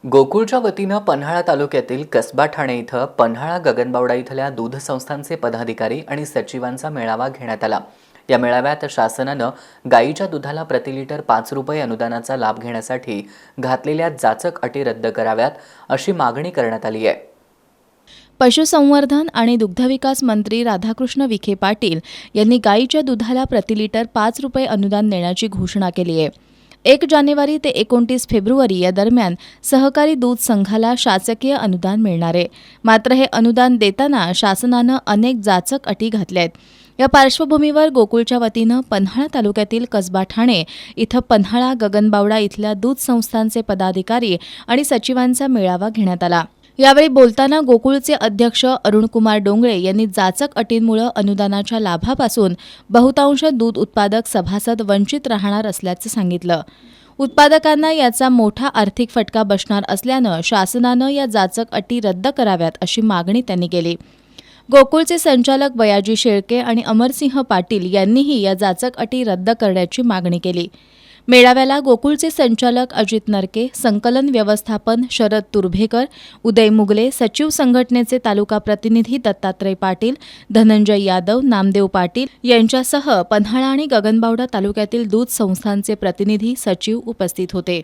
गोकुळच्या वतीनं पन्हाळा तालुक्यातील कसबा ठाणे इथं पन्हाळा गगनबावडा इथल्या दूध संस्थांचे पदाधिकारी आणि सचिवांचा मेळावा घेण्यात आला। या मेळाव्यात शासनानं गायीच्या दुधाला प्रति लिटर 5 रुपये अनुदानाचा लाभ घेण्यासाठी घातलेल्या जाचक अटी रद्द कराव्यात अशी मागणी करण्यात आली आहे। पशुसंवर्धन आणि दुग्धविकास मंत्री राधाकृष्ण विखे पाटील यांनी गायीच्या दुधाला प्रति लिटर 5 रुपये अनुदान देण्याची घोषणा केली आहे। 1 जानेवारी ते 29 फेब्रुवारी या दरम्यान सहकारी दूध संघाला शासकीय अनुदान मिळणार आहे। मात्र हे अनुदान देताना शासनानं अनेक जाचक अटी घातल्या आहेत। या पार्श्वभूमीवर गोकुळच्या वतीनं पन्हाळा तालुक्यातील कसबा ठाणे इथं पन्हाळा गगनबावडा इथल्या दूध संस्थांचे पदाधिकारी आणि सचिवांचा मेळावा घेण्यात आला। यावेळी बोलताना गोकुळचे अध्यक्ष अरुणकुमार डोंगळे यांनी जाचक अटींमुळे अनुदानाच्या लाभापासून बहुतांश दूध उत्पादक सभासद वंचित राहणार असल्याचं सांगितलं। उत्पादकांना याचा मोठा आर्थिक फटका बसणार असल्यानं शासनानं या जाचक अटी रद्द कराव्यात अशी मागणी त्यांनी केली। गोकुळचे संचालक बयाजी शेळके आणि अमरसिंह पाटील यांनीही या जाचक अटी रद्द करण्याची मागणी केली। मेळाव्याला गोकुळचे संचालक अजित नरके, संकलन व्यवस्थापन शरद तुर्भेकर, उदय मुगले, सचिव संघटनेचे तालुका प्रतिनिधी दत्तात्रय पाटील, धनंजय यादव, नामदेव पाटील यांच्यासह पन्हाळा आणि गगनबावडा तालुक्यातील दूध संस्थांचे प्रतिनिधी सचिव उपस्थित होते।